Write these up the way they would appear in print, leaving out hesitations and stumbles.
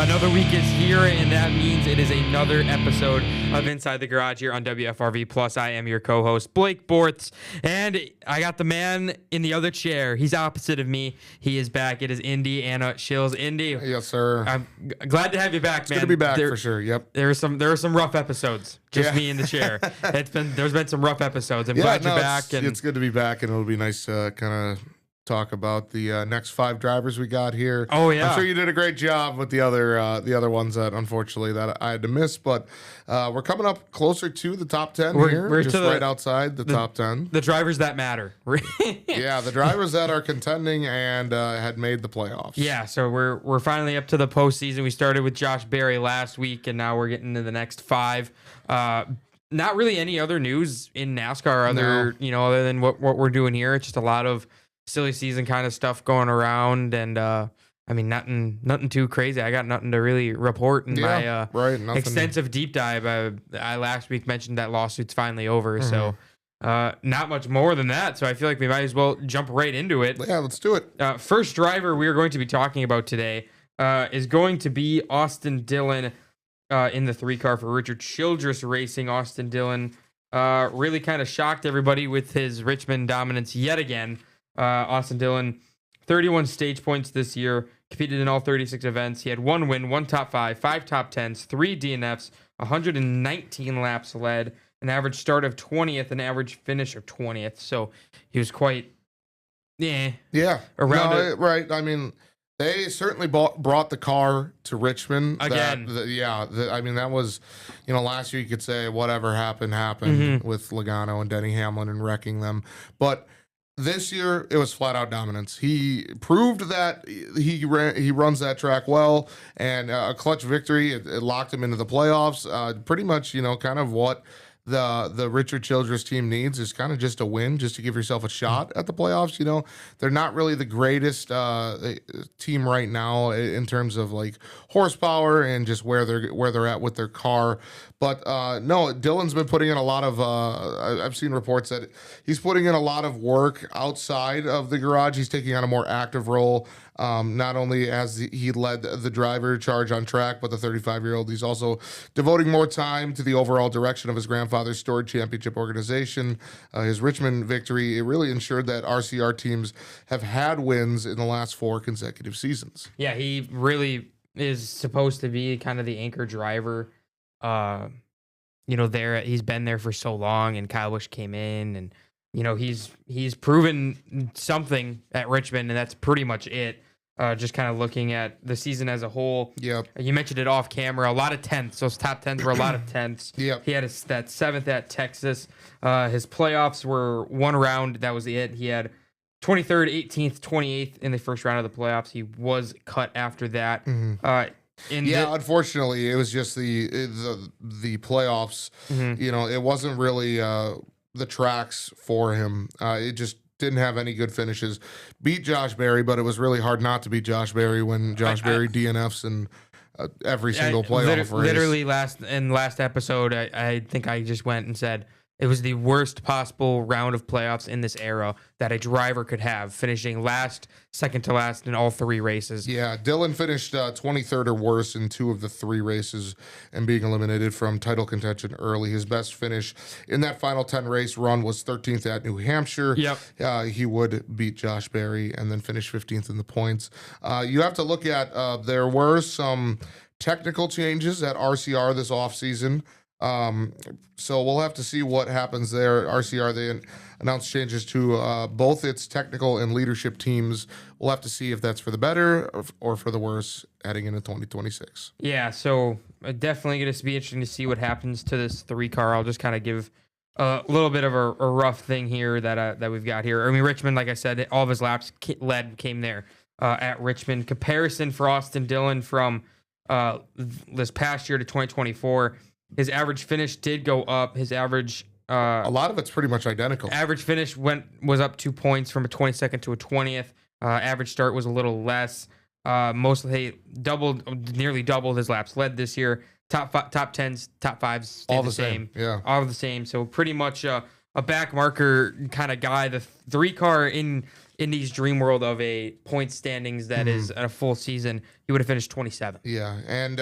Another week is here, and that means it is another episode of Inside the Garage here on WFRV Plus. I am your co-host, Blake Bortz, and I got the man in the other chair. He's opposite of me. He is back. It is Indy Anna Shills. Indy. Yes, sir. I'm glad to have you back, man. Good to be back for sure. Yep. There are some rough episodes. Just me in the chair. There's been some rough episodes. I'm glad you're back. It's good to be back, and it'll be nice to kind of talk about the next 5 drivers we got here. Oh yeah, I'm sure you did a great job with the other ones that unfortunately that I had to miss, but we're coming up closer to the top 10 here. We're just right outside the top 10. The drivers that matter. Yeah, the drivers that are contending and had made the playoffs. Yeah, so we're finally up to the postseason. We started with Josh Berry last week, and now we're getting to the next 5. Not really any other news in NASCAR other than what we're doing here. It's just a lot of silly season kind of stuff going around, and I mean nothing too crazy. I got nothing to really report in my extensive deep dive. I last week mentioned that lawsuit's finally over, so not much more than that. So I feel like we might as well jump right into it. Yeah, let's do it. First driver we are going to be talking about today is going to be Austin Dillon in the 3 car for Richard Childress Racing. Austin Dillon really kind of shocked everybody with his Richmond dominance yet again. Austin Dillon, 31 stage points this year, competed in all 36 events. He had 1 win, 1 top 5, 5 top 10s, 3 DNFs, 119 laps led, an average start of 20th, an average finish of 20th. So he was quite, around it. Right. I mean, they certainly brought the car to Richmond again. I mean, that was, last year you could say whatever happened with Logano and Denny Hamlin and wrecking them, but this year, it was flat-out dominance. He proved that he runs that track well, and a clutch victory, it locked him into the playoffs. Pretty much, kind of what the Richard Childress team needs is kind of just a win, just to give yourself a shot at the playoffs. They're not really the greatest team right now in terms of like horsepower and just where they're at with their car. But no, Dillon's been putting in a lot of I've seen reports that he's putting in a lot of work outside of the garage. He's taking on a more active role. Not only has he led the driver charge on track, but the 35-year-old, he's also devoting more time to the overall direction of his grandfather's Stored Championship organization. His Richmond victory, it really ensured that RCR teams have had wins in the last 4 consecutive seasons. Yeah, he really is supposed to be kind of the anchor driver. He's been there for so long, and Kyle Busch came in, and he's proven something at Richmond, and that's pretty much it. Just kind of looking at the season as a whole. Yep. You mentioned it off camera. A lot of 10ths. Those top 10s were a lot of 10ths. Yep. He had that 7th at Texas. His playoffs were 1 round. That was it. He had 23rd, 18th, 28th in the first round of the playoffs. He was cut after that. Unfortunately, it was just the playoffs. It wasn't really the tracks for him. It just didn't have any good finishes. Beat Josh Berry, but it was really hard not to beat Josh Berry when Josh Berry DNFs in every single playoff race. Literally last episode, I think I just went and said it was the worst possible round of playoffs in this era that a driver could have, finishing second to last in all 3 races. Yeah, Dillon finished 23rd or worse in 2 of the 3 races and being eliminated from title contention early. His best finish in that final 10 race run was 13th at New Hampshire. Yep. He would beat Josh Berry and then finish 15th in the points. You have to look at there were some technical changes at RCR this offseason. So we'll have to see what happens there. RCR, they announced changes to both its technical and leadership teams. We'll have to see if that's for the better or for the worse heading into 2026. Yeah, so definitely going to be interesting to see what happens to this 3 car. I'll just kind of give a little bit of a rough thing here that we've got here. I mean, Richmond, like I said, all of his laps came there at Richmond. Comparison for Austin Dillon from this past year to 2024. His average finish did go up. His average... a lot of it's pretty much identical. Average finish was up 2 points from a 22nd to a 20th. Average start was a little less. Mostly nearly doubled his laps led this year. Top 10s, top 5s, all the same. Yeah, all the same. So pretty much a back marker kind of guy. The three car in Indy's dream world of a point standings that is at a full season, he would have finished 27. Yeah, and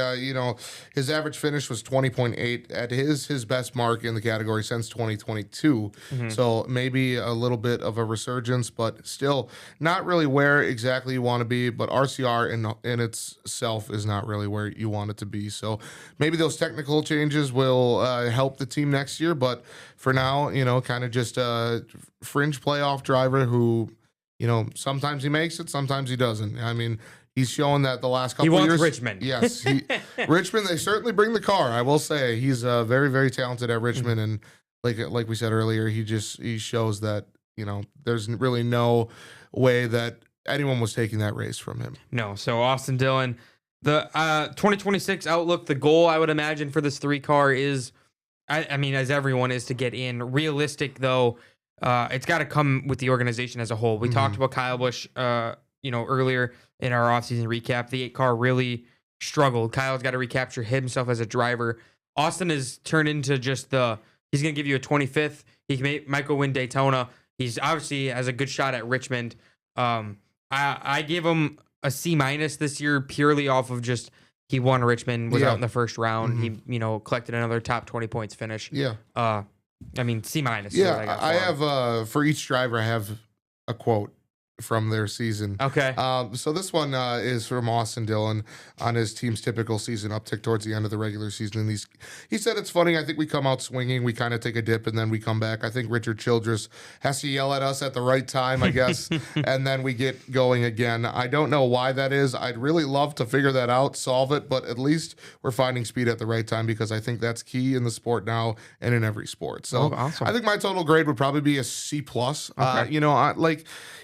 his average finish was 20.8 at his best mark in the category since 2022. So maybe a little bit of a resurgence, but still not really where exactly you want to be. But RCR in itself is not really where you want it to be. So maybe those technical changes will help the team next year. But for now, kind of just a fringe playoff driver who, sometimes he makes it, sometimes he doesn't. I mean, he's shown that the last couple of years. He wants Richmond. Yes. Richmond, they certainly bring the car. I will say he's very, very talented at Richmond. And like we said earlier, he shows that, there's really no way that anyone was taking that race from him. No. So Austin Dillon, the 2026 outlook, the goal I would imagine for this three car is, I mean, as everyone is, to get in. Realistic, though, it's got to come with the organization as a whole. We talked about Kyle Busch, earlier in our offseason recap. The 8 car really struggled. Kyle's got to recapture himself as a driver. Austin has turned into just he's going to give you a 25th. Might go win Daytona. He's obviously has a good shot at Richmond. I gave him a C- this year purely off of just he won Richmond, was out in the first round. He, collected another top 20 points finish. Yeah. I mean, C-. Yeah, I have for each driver, I have a quote from their season. Okay. So this one is from Austin Dillon on his team's typical season uptick towards the end of the regular season. And he said, "It's funny. I think we come out swinging. We kind of take a dip and then we come back. I think Richard Childress has to yell at us at the right time, I guess, and then we get going again. I don't know why that is. I'd really love to figure that out, solve it, but at least we're finding speed at the right time because I think that's key in the sport now and in every sport. So awesome. I think my total grade would probably be a C+. Okay.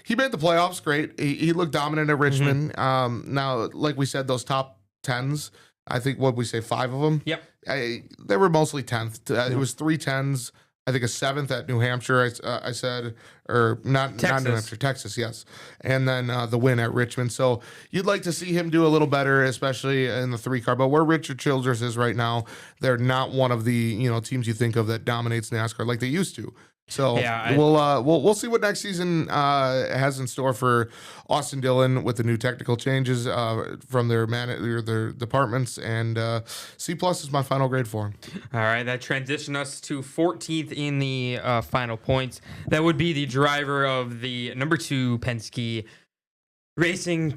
He made the playoffs great. He looked dominant at Richmond. Now, like we said, those top 10s, I think, what we say, 5 of them? Yep. They were mostly 10th. It was 3 10s. I think a 7th at New Hampshire, I said, or not New Hampshire, Texas, yes. And then the win at Richmond. So you'd like to see him do a little better, especially in the 3 car. But where Richard Childress is right now, they're not one of the teams you think of that dominates NASCAR like they used to. So we'll see what next season has in store for Austin Dillon with the new technical changes from their departments, and C+ is my final grade for him. All right, that transitioned us to 14th in the final points. That would be the driver of the number 2 Penske Racing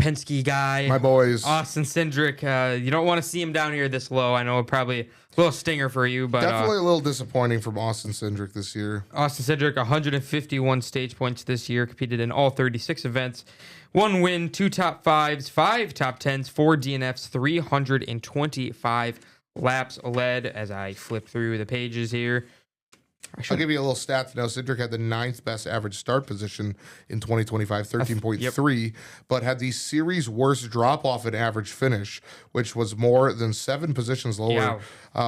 guy, my boys, Austin Cindric. You don't want to see him down here this low. I know probably a little stinger for you, but definitely a little disappointing from Austin Cindric this year. Austin Cindric, 151 stage points this year, competed in all 36 events. 1 win, 2 top 5s, 5 top 10s, 4 DNFs, 325 laps led. As I flip through the pages here, I'll give you a little stats now. Cindric had the 9th best average start position in 2025, 13.3, but had the series worst drop off in average finish, which was more than 7 positions lower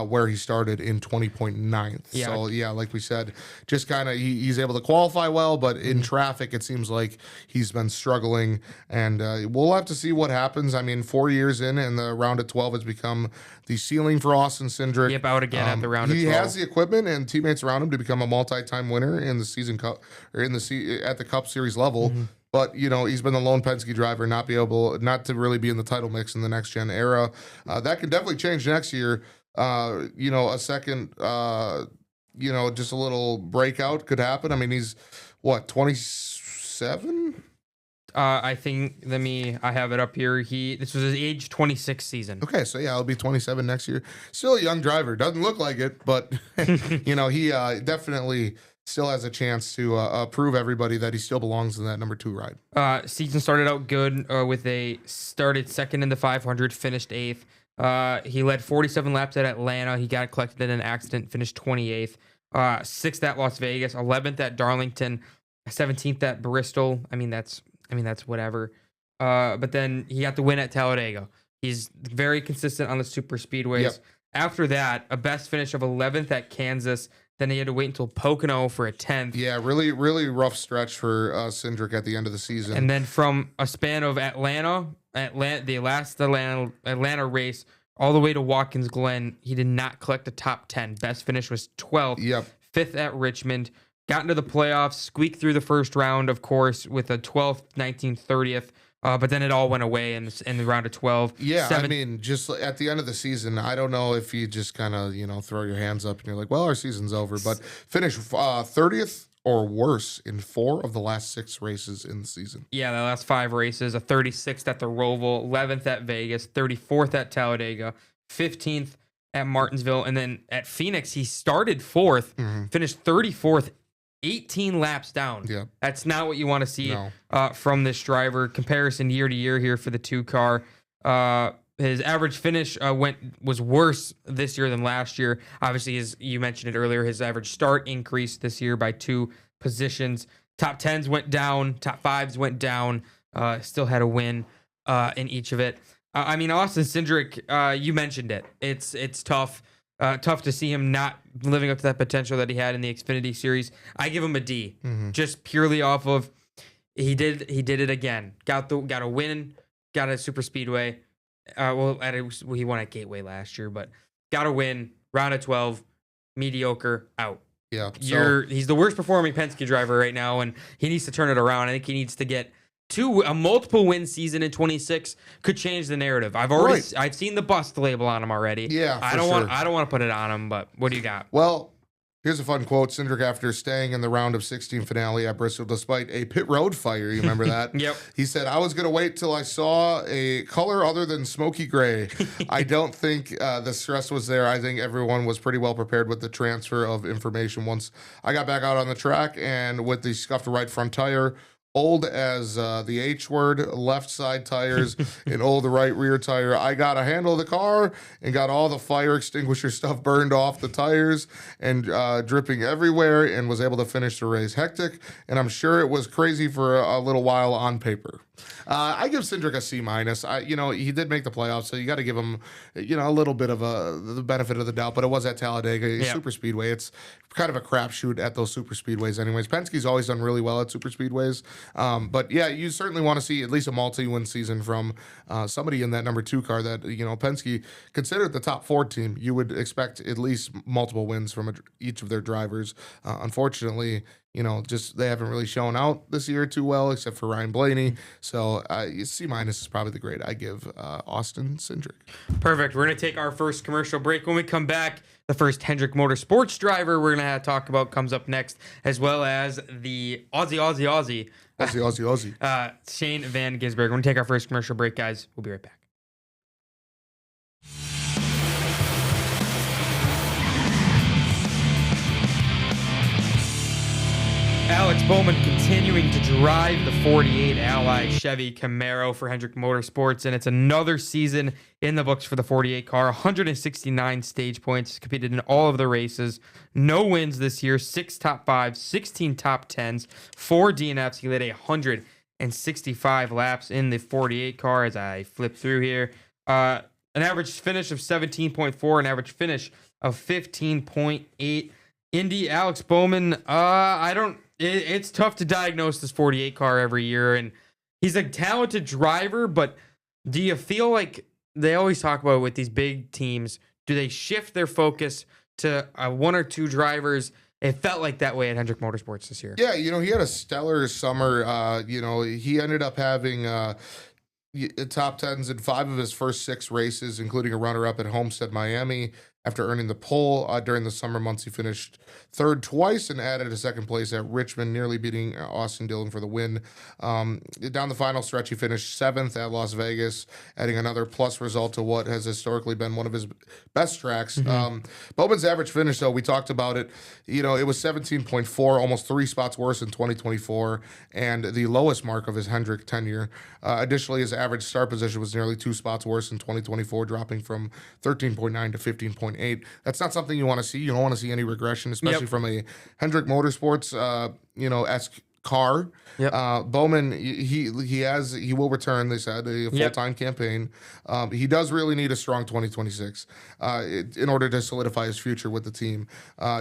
where he started in 20.9. Yeah. So, like we said, just kind of he's able to qualify well, but in traffic, it seems like he's been struggling, and we'll have to see what happens. I mean, 4 years in, and the round of 12 has become the ceiling for Austin Cindric. Yep, out again at the round of 12. He has the equipment and teammates around him to become a multi-time winner in the season cup or at the Cup Series level. But he's been the lone Penske driver, not to really be in the title mix in the next gen era. That can definitely change next year. A second, just a little breakout could happen. I mean, he's 27. I think I have it up here. This was his age 26 season. Okay, so he'll be 27 next year. Still a young driver. Doesn't look like it, but he definitely still has a chance to prove everybody that he still belongs in that number 2 ride. Season started out good started second in the 500, finished 8th. He led 47 laps at Atlanta. He got collected in an accident, finished 28th. 6th at Las Vegas, 11th at Darlington, 17th at Bristol. I mean, that's whatever. But then he got the win at Talladega. He's very consistent on the super speedways. Yep. After that, a best finish of 11th at Kansas. Then he had to wait until Pocono for a 10th. Yeah, really, really rough stretch for Cindric at the end of the season. And then from a span of Atlanta, the last Atlanta race, all the way to Watkins Glen, he did not collect a top 10. Best finish was 12th. Yep. 5th at Richmond. got into the playoffs, squeaked through the first round, of course, with a 12th, 19th, 30th. But then it all went away in the round of 12. Yeah, I mean, just at the end of the season, I don't know if you just kind of, throw your hands up and you're like, well, our season's over. But finish 30th or worse in 4 of the last 6 races in the season. Yeah, the last 5 races, a 36th at the Roval, 11th at Vegas, 34th at Talladega, 15th at Martinsville, and then at Phoenix, he started 4th, finished 34th, 18 laps down. Yeah. That's not what you want to see from this driver. Comparison year to year here for the 2-car. His average finish was worse this year than last year. Obviously, as you mentioned it earlier, his average start increased this year by 2 positions. Top 10s went down. Top 5s went down. Still had a win in each of it. I mean, Austin Cindric, you mentioned it. It's tough. Tough to see him not living up to that potential that he had in the Xfinity Series. I give him a D, just purely off of he did it again. Got a win, got a super speedway. He won at Gateway last year, but got a win. Round of 12, mediocre, out. Yeah, he's the worst performing Penske driver right now, and he needs to turn it around. I think he needs to get a multiple win season in 26 could change the narrative. I've seen the bust label on him already. Yeah, I don't want to put it on him, but what do you got? Well, here's a fun quote. Cindric, after staying in the round of 16 finale at Bristol despite a pit road fire, you remember that? Yep. He said, I was going to wait till I saw a color other than smoky gray. I don't think the stress was there. I think everyone was pretty well prepared with the transfer of information once I got back out on the track, and with the scuffed right front tire, old as the H word, left side tires, and old right rear tire. I got a handle of the car and got all the fire extinguisher stuff burned off the tires and dripping everywhere, and was able to finish the race. Hectic, and I'm sure it was crazy for a little while on paper. I give Cindric a C minus. He did make the playoffs, so you got to give him, a little bit of the benefit of the doubt. But it was at Talladega, super speedway. It's kind of a crapshoot at those super speedways, anyways. Penske's always done really well at super speedways, but yeah, you certainly want to see at least a multi-win season from somebody in that number 2 car that Penske considered the top 4 team. You would expect at least multiple wins from each of their drivers. Unfortunately, just they haven't really shown out this year too well, except for Ryan Blaney. So C minus is probably the grade I give Austin Cindric. Perfect. We're going to take our first commercial break. When we come back, the first Hendrick Motorsports driver we're going to talk about comes up next, as well as the Aussie. Shane Van Gisbergen. We're going to take our first commercial break, guys. We'll be right back. Alex Bowman continuing to drive the 48 Ally Chevy Camaro for Hendrick Motorsports, and it's another season in the books for the 48 car. 169 stage points, competed in all of the races. No wins this year, 6 top 5s, 16 top 10s, 4 DNFs. He led 165 laps in the 48 car as I flip through here. An average finish of 17.4, an average finish of 15.8. Indy, Alex Bowman, it's tough to diagnose this 48 car every year, and he's a talented driver, but do you feel like they always talk about with these big teams, do they shift their focus to 1 or 2 drivers? It felt like that way at Hendrick Motorsports this year. Yeah, he had a stellar summer. He ended up having top 10s in 5 of his first 6 races, including a runner-up at Homestead, Miami. After earning the pole during the summer months, he finished 3rd twice and added a 2nd place at Richmond, nearly beating Austin Dillon for the win. Down the final stretch, he finished 7th at Las Vegas, adding another plus result to what has historically been one of his best tracks. Bowman's average finish, though, we talked about it. It was 17.4, almost 3 spots worse in 2024, and the lowest mark of his Hendrick tenure. Additionally, his average start position was nearly 2 spots worse in 2024, dropping from 13.9 to 15.8. That's not something you want to see. You don't want to see any regression, especially from a Hendrick Motorsports, esque car. Bowman, he will return. They said a full-time campaign. He does really need a strong 2026 in order to solidify his future with the team.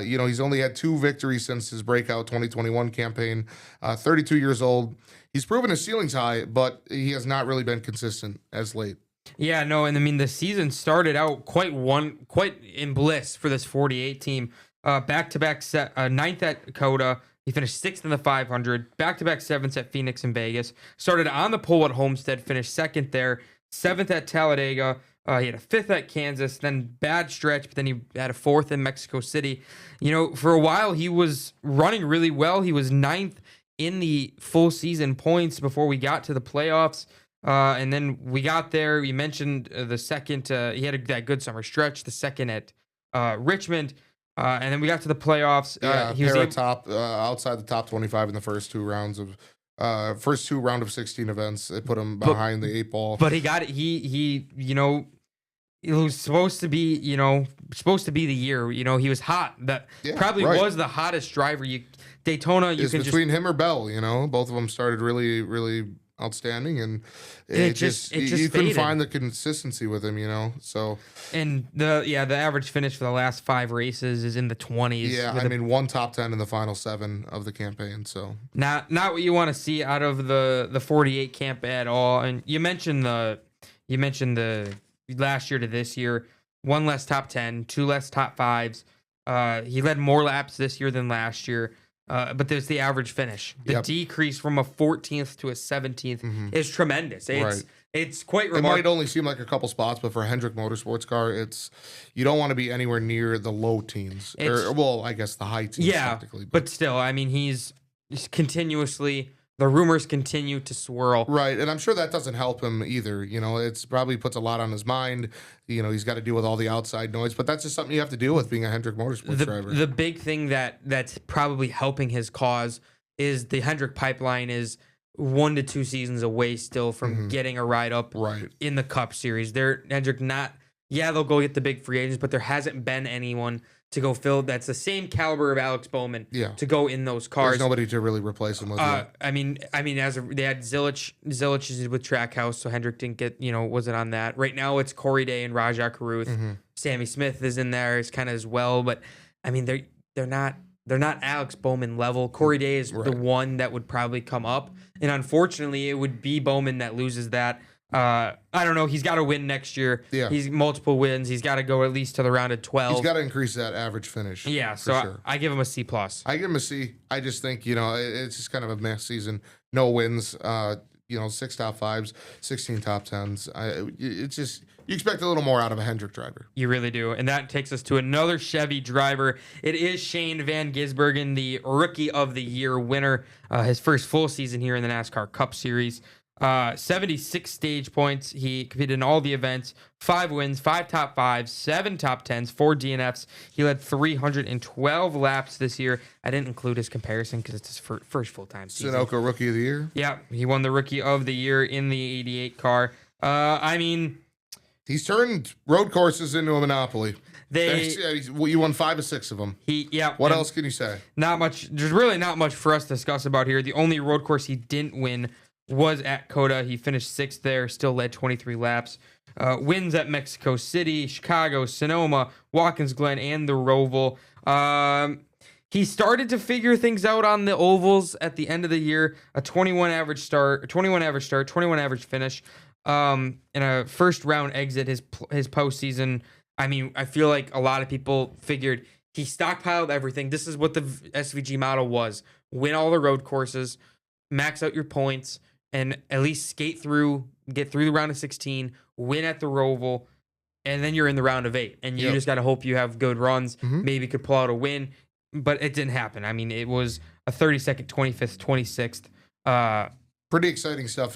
He's only had 2 victories since his breakout 2021 campaign. 32 years old. He's proven his ceiling's high, but he has not really been consistent as late. Yeah, no, and I mean the season started out quite in bliss for this 48 team. Back-to-back 9th at Coda. He finished 6th in the 500, back-to-back 7ths at Phoenix and Vegas. Started on the pole at Homestead, finished 2nd there, 7th at Talladega. He had a 5th at Kansas, then bad stretch, but then he had a 4th in Mexico City. You know, for a while, he was running really well. He was 9th in the full season points before we got to the playoffs. And then we got there. You mentioned the second. He had that good summer stretch, the second at Richmond. And then we got to the playoffs. He was outside the top 25 in the first two round of 16 events. They put him behind the 8 ball. But he got it. He it was supposed to be, the year. He was hot. That was the hottest driver. Daytona. It's between him or Bell. Both of them started really, really outstanding, and it just you couldn't find the consistency with him. So and the average finish for the last 5 races is in the 20s. Yeah, I mean, one top 10 in the final 7 of the campaign. So not what you want to see out of the 48 camp at all. And you mentioned the last year to this year, 1 less top 10, 2 less top 5s. He led more laps this year than last year. But there's the average finish. The decrease from a 14th to a 17th is tremendous. It's quite remarkable. It might only seem like a couple spots, but for a Hendrick Motorsports car, you don't want to be anywhere near the low teens. I guess the high teens. Yeah, technically. But still, I mean, he's continuously. The rumors continue to swirl. Right, and I'm sure that doesn't help him either. It's probably puts a lot on his mind. He's got to deal with all the outside noise, but that's just something you have to deal with being a Hendrick Motorsports driver. The big thing that's probably helping his cause is the Hendrick pipeline is 1 to 2 seasons away still from getting a ride up in the Cup Series. Hendrick they'll go get the big free agents, but there hasn't been anyone to go fill that's the same caliber of Alex Bowman to go in those cars. There's nobody to really replace him with. I mean, they had Zilich. Zilich is with Trackhouse, so Hendrick didn't get, wasn't on that. Right now it's Corey Day and Rajah Caruth. Sammy Smith is in there, is kind of as well, but I mean they're not Alex Bowman level. Corey Day is the one that would probably come up, and unfortunately it would be Bowman that loses that. I don't know. He's got to win next year. Yeah. He's multiple wins. He's got to go at least to the round of 12. He's got to increase that average finish. Yeah. So sure. I give him a C+. I give him a C. I just think, it's just kind of a mess season. No wins, 6 top 5s, 16 top 10s. It's just, you expect a little more out of a Hendrick driver. You really do. And that takes us to another Chevy driver. It is Shane Van Gisbergen, the Rookie of the Year winner. His first full season here in the NASCAR Cup Series. 76 stage points. He competed in all the events, 5 wins, 5 top 5s, 7 top 10s, 4 DNFs. He led 312 laps this year. I didn't include his comparison because it's his first full-time season. Sunoco Rookie of the Year? Yeah, he won the Rookie of the Year in the 88 car. I mean, he's turned road courses into a monopoly. You won 5 or 6 of them. What else can you say? Not much. There's really not much for us to discuss about here. The only road course he didn't win was at COTA. He finished 6th there, still led 23 laps. Wins at Mexico City, Chicago, Sonoma, Watkins Glen, and the Roval. He started to figure things out on the ovals at the end of the year. A 21 average start, 21 average finish. In a first round exit, his postseason. I mean, I feel like a lot of people figured he stockpiled everything. This is what the SVG model was: win all the road courses, max out your points, and at least get through the round of 16, win at the Roval, and then you're in the round of 8. And you just got to hope you have good runs, maybe could pull out a win, but it didn't happen. I mean, it was a 32nd, 25th, 26th. Pretty exciting stuff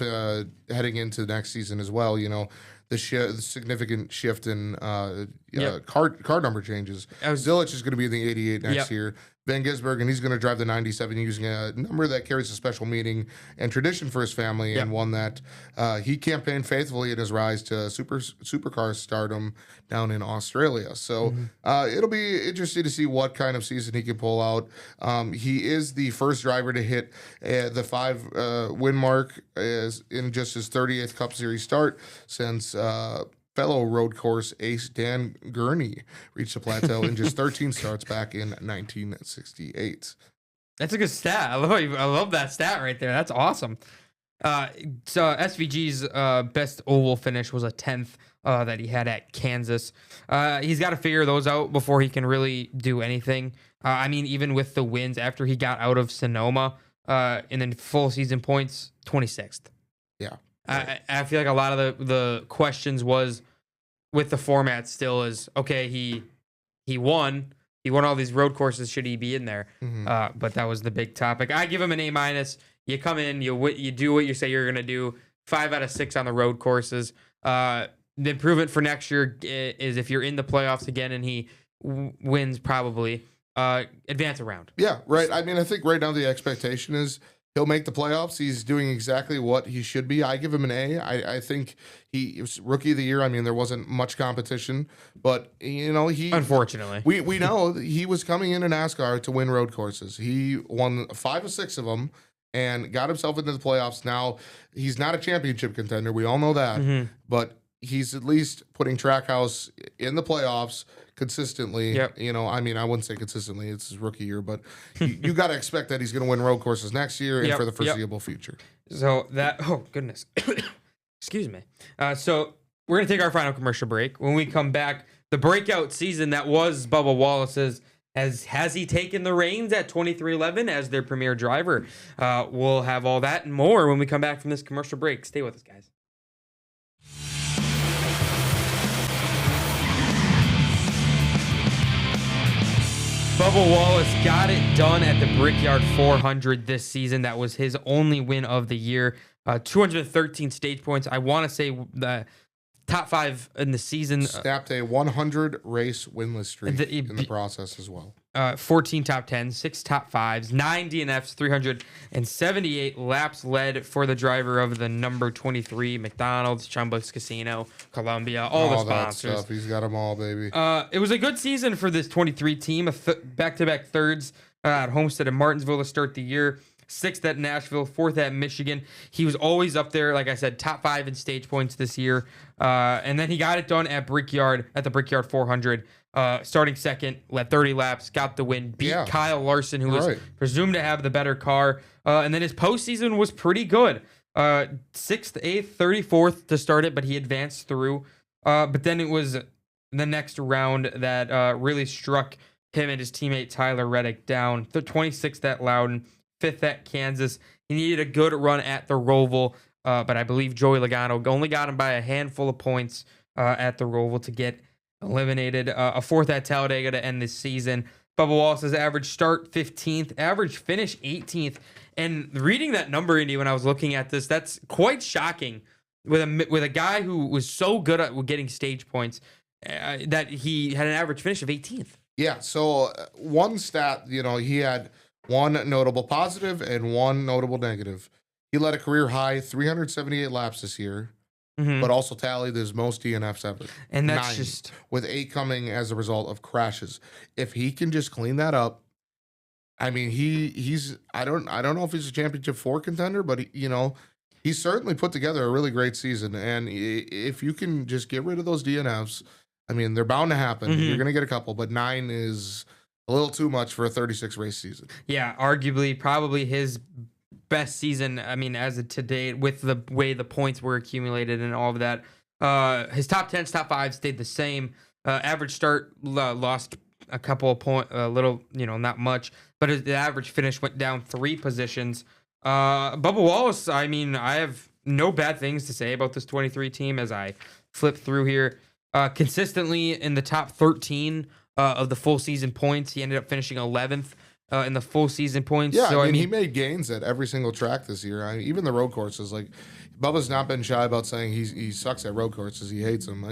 heading into next season as well. The significant shift in car number changes. Zilich is going to be in the 88 next year. Van Gisbergen, he's going to drive the 97 using a number that carries a special meaning and tradition for his family, and one that he campaigned faithfully in his rise to supercar stardom down in Australia. So it'll be interesting to see what kind of season he can pull out. He is the first driver to hit the 5 win mark in just his 38th Cup Series start since fellow road course ace Dan Gurney reached the plateau in just 13 starts back in 1968. That's a good stat. I love that stat right there. That's awesome. So SVG's best oval finish was a 10th that he had at Kansas. He's got to figure those out before he can really do anything. I mean, even with the wins after he got out of Sonoma, and then full season points, 26th. Yeah. I feel like a lot of the questions was with the format still is, okay, he won. He won all these road courses. Should he be in there? But that was the big topic. I give him an A-. You come in, you do what you say you're going to do. 5 out of 6 on the road courses. The improvement for next year is if you're in the playoffs again and he wins probably, advance a round. Yeah, right. I mean, I think right now the expectation is he'll make the playoffs. He's doing exactly what he should be. I give him an A. I think he was rookie of the year. I mean, there wasn't much competition, but he unfortunately we know that he was coming into NASCAR to win road courses. He won 5 of 6 of them and got himself into the playoffs. Now he's not a championship contender. We all know that, but he's at least putting Trackhouse in the playoffs consistently. Yep. I mean, I wouldn't say consistently. It's his rookie year, but you got to expect that he's going to win road courses next year and for the foreseeable future. So oh goodness, excuse me. So we're going to take our final commercial break. When we come back, the breakout season that was Bubba Wallace's, has he taken the reins at 23XI as their premier driver? We'll have all that and more when we come back from this commercial break. Stay with us, guys. Bubba Wallace got it done at the Brickyard 400 this season. That was his only win of the year. 213 stage points. I want to say the top 5 in the season. Snapped a 100 race winless streak in the process as well. 14 top 10s, 6 top 5s, 9 DNFs, 378 laps led for the driver of the number 23 McDonald's, Chumba's Casino, Columbia, all the sponsors. That stuff. He's got them all, baby. It was a good season for this 23 team. Back-to-back thirds at Homestead and Martinsville to start the year. 6th at Nashville, 4th at Michigan. He was always up there, like I said, top 5 in stage points this year. And then he got it done at the Brickyard 400. Starting second, led 30 laps, got the win, beat Kyle Larson, who was presumed to have the better car. And then his postseason was pretty good. 6th, 8th, 34th to start it, but he advanced through. But then it was the next round that really struck him and his teammate Tyler Reddick down. The 26th at Loudon, 5th at Kansas. He needed a good run at the Roval, but I believe Joey Logano only got him by a handful of points at the Roval to get eliminated. A 4th at Talladega to end this season. Bubba Wallace's average start 15th, average finish 18th. And reading that number, Indy, when I was looking at this, that's quite shocking. With a guy who was so good at getting stage points, that he had an average finish of 18th. Yeah. So one stat, he had one notable positive and one notable negative. He led a career high 378 laps this year, but also tallied his most DNFs ever. And that's 9, just with 8 coming as a result of crashes. If he can just clean that up, I mean, he's I don't know if he's a championship 4 contender, but he's certainly put together a really great season. And if you can just get rid of those DNFs, I mean, they're bound to happen. You're going to get a couple, but 9 is a little too much for a 36 race season. Yeah, arguably probably his best season. I mean, as of today, with the way the points were accumulated and all of that. His top 10s, top 5s stayed the same. Average start lost a couple of points, a little, not much, but the average finish went down 3 positions. Bubba Wallace, I mean, I have no bad things to say about this 23 team as I flip through here. Consistently in the top 13 of the full season points. He ended up finishing 11th in the full season points. Yeah, so, I mean, he made gains at every single track this year. I mean, even the road courses. Like, Bubba's not been shy about saying he sucks at road courses. He hates them.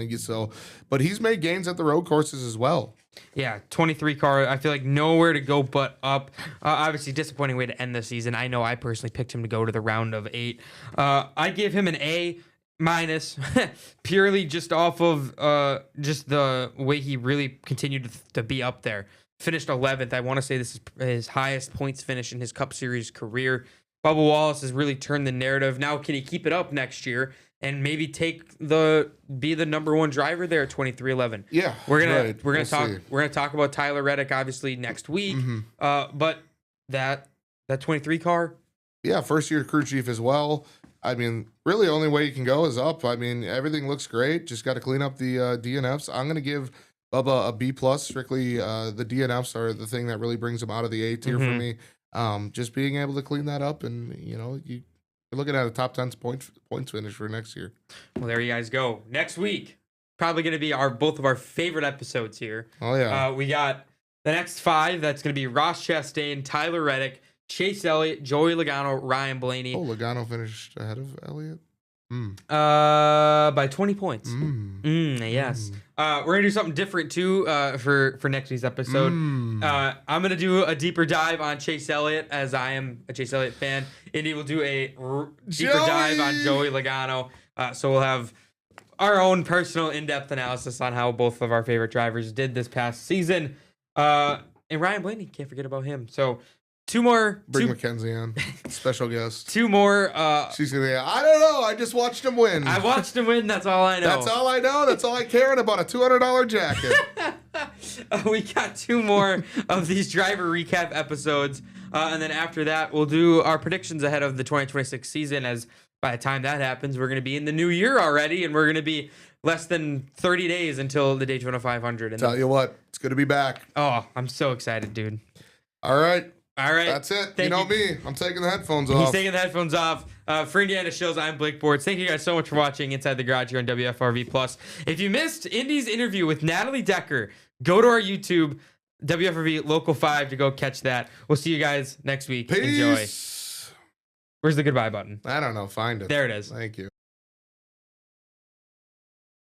But he's made gains at the road courses as well. Yeah, 23 car. I feel like nowhere to go but up. Obviously, disappointing way to end the season. I know I personally picked him to go to the round of 8. I give him an A- purely just off of just the way he really continued to be up there. Finished 11th. I want to say this is his highest points finish in his Cup Series career. Bubba Wallace has really turned the narrative. Now, can he keep it up next year and maybe be the number 1 driver there at 23XI? Yeah, we're gonna talk about Tyler Reddick obviously next week. But that 23 car. Yeah, first year crew chief as well. I mean, really, the only way you can go is up. I mean, everything looks great. Just got to clean up the DNFs. I'm going to give Bubba a B plus. Strictly, the DNFs are the thing that really brings him out of the A tier for me. Just being able to clean that up, and you're looking at a top 10 points finish for next year. Well, there you guys go. Next week, probably going to be both of our favorite episodes here. Oh yeah. We got the next 5. That's going to be Ross Chastain, Tyler Reddick, Chase Elliott, Joey Logano, Ryan Blaney. Oh, Logano finished ahead of Elliott. By 20 points. Yes. We're gonna do something different too. For next week's episode. I'm gonna do a deeper dive on Chase Elliott, as I am a Chase Elliott fan. Indy will do a deeper dive on Joey Logano. So we'll have our own personal in-depth analysis on how both of our favorite drivers did this past season. And Ryan Blaney, can't forget about him. So. Bring Mackenzie on. Special guest. 2 more. She's gonna be, I don't know. I just watched him win. I watched him win. That's all I know. That's all I know. That's all I care about a $200 jacket. We got 2 more of these driver recap episodes. And then after that, we'll do our predictions ahead of the 2026 season, as by the time that happens, we're going to be in the new year already, and we're going to be less than 30 days until the Daytona 500. And Tell you what, it's good to be back. Oh, I'm so excited, dude. All right. That's it. You know me. I'm taking the headphones off. He's taking the headphones off. For Indiana Shills, I'm Blake Boards. Thank you guys so much for watching Inside the Garage here on WFRV Plus. If you missed Indy's interview with Natalie Decker, go to our YouTube, WFRV Local 5, to go catch that. We'll see you guys next week. Peace. Enjoy. Where's the goodbye button? I don't know. Find it. There it is. Thank you.